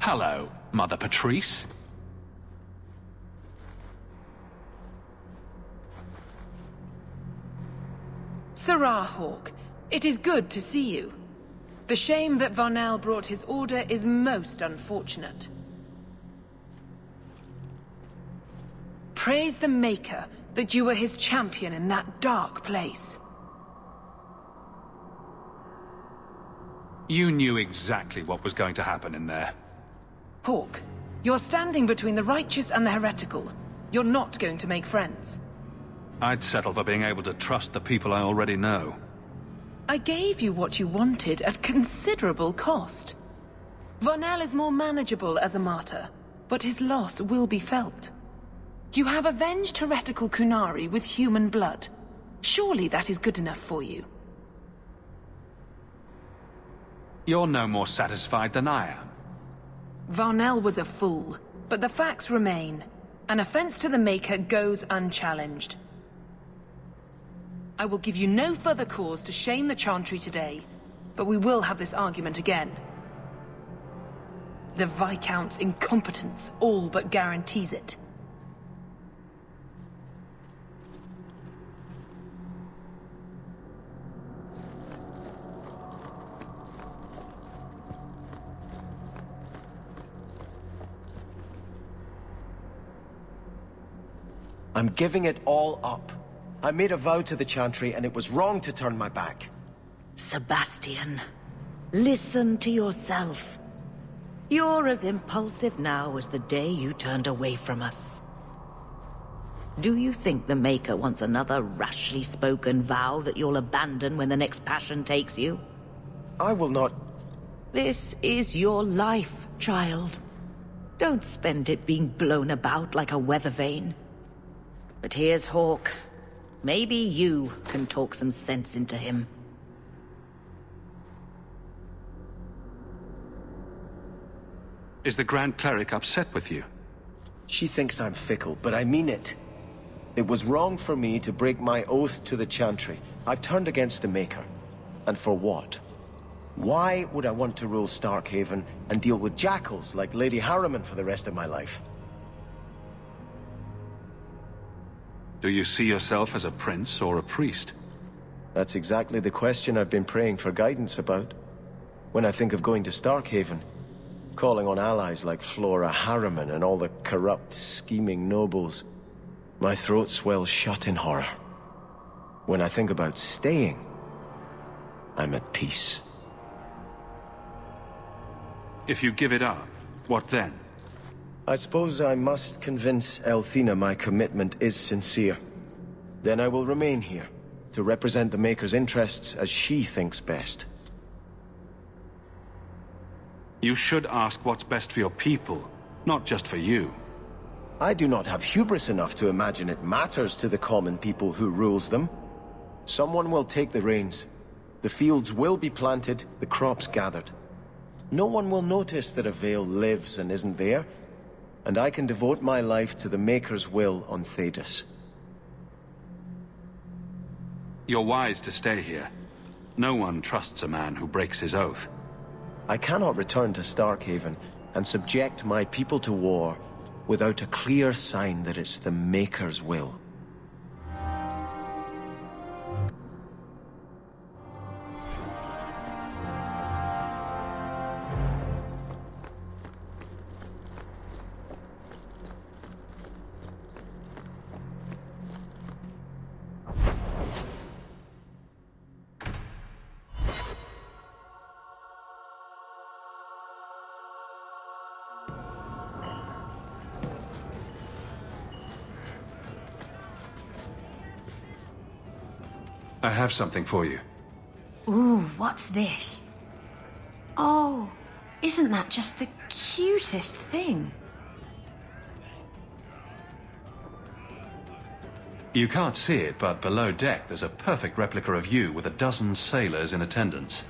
Hello, Mother Patrice. Sirrah Hawke, it is good to see you. The shame that Varnell brought his order is most unfortunate. Praise the Maker that you were his champion in that dark place. You knew exactly what was going to happen in there. Hawke, you're standing between the righteous and the heretical. You're not going to make friends. I'd settle for being able to trust the people I already know. I gave you what you wanted at considerable cost. Varnell is more manageable as a martyr, but his loss will be felt. You have avenged heretical Kunari with human blood. Surely that is good enough for you. You're no more satisfied than I am. Varnell was a fool, but the facts remain. An offense to the Maker goes unchallenged. I will give you no further cause to shame the Chantry today, but we will have this argument again. The Viscount's incompetence all but guarantees it. I'm giving it all up. I made a vow to the Chantry, and it was wrong to turn my back. Sebastian, listen to yourself. You're as impulsive now as the day you turned away from us. Do you think the Maker wants another rashly spoken vow that you'll abandon when the next passion takes you? I will not... This is your life, child. Don't spend it being blown about like a weather vane. But here's Hawke. Maybe you can talk some sense into him. Is the Grand Cleric upset with you? She thinks I'm fickle, but I mean it. It was wrong for me to break my oath to the Chantry. I've turned against the Maker. And for what? Why would I want to rule Starkhaven and deal with jackals like Lady Harriman for the rest of my life? Do you see yourself as a prince or a priest? That's exactly the question I've been praying for guidance about. When I think of going to Starkhaven, calling on allies like Flora Harriman and all the corrupt, scheming nobles, my throat swells shut in horror. When I think about staying, I'm at peace. If you give it up, what then? I suppose I must convince Elthina my commitment is sincere. Then I will remain here, to represent the Maker's interests as she thinks best. You should ask what's best for your people, not just for you. I do not have hubris enough to imagine it matters to the common people who rules them. Someone will take the reins. The fields will be planted, the crops gathered. No one will notice that a Vale lives and isn't there, and I can devote my life to the Maker's will on Thedas. You're wise to stay here. No one trusts a man who breaks his oath. I cannot return to Starkhaven and subject my people to war without a clear sign that it's the Maker's will. I have something for you. Ooh, what's this? Oh, isn't that just the cutest thing? You can't see it, but below deck there's a perfect replica of you with a dozen sailors in attendance.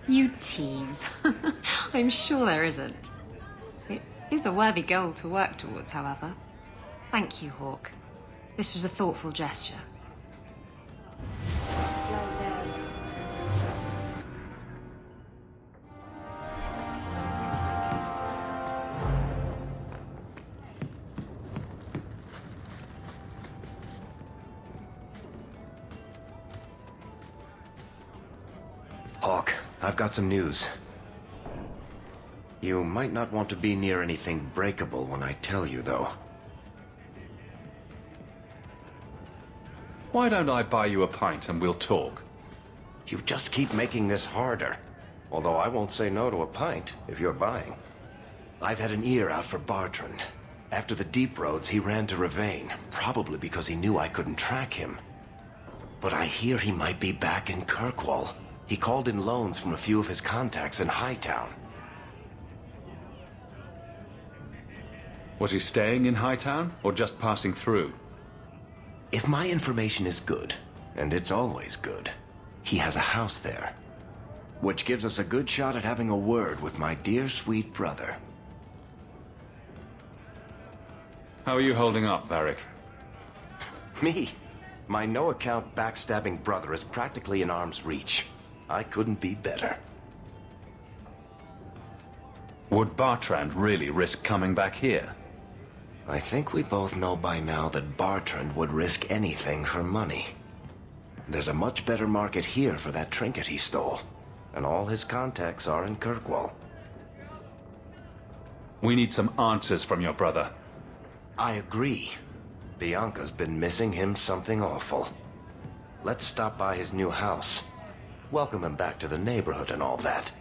You tease. I'm sure there isn't. It is a worthy goal to work towards, however. Thank you, Hawke. This was a thoughtful gesture. I've got some news. You might not want to be near anything breakable when I tell you, though. Why don't I buy you a pint and we'll talk? You just keep making this harder. Although I won't say no to a pint, if you're buying. I've had an ear out for Bartrand. After the Deep Roads, he ran to Ravane, probably because he knew I couldn't track him. But I hear he might be back in Kirkwall. He called in loans from a few of his contacts in Hightown. Was he staying in Hightown, or just passing through? If my information is good, and it's always good, he has a house there. Which gives us a good shot at having a word with my dear sweet brother. How are you holding up, Varric? Me? My no-account backstabbing brother is practically in arm's reach. I couldn't be better. Would Bartrand really risk coming back here? I think we both know by now that Bartrand would risk anything for money. There's a much better market here for that trinket he stole, and all his contacts are in Kirkwall. We need some answers from your brother. I agree. Bianca's been missing him something awful. Let's stop by his new house. Welcome him back to the neighborhood and all that.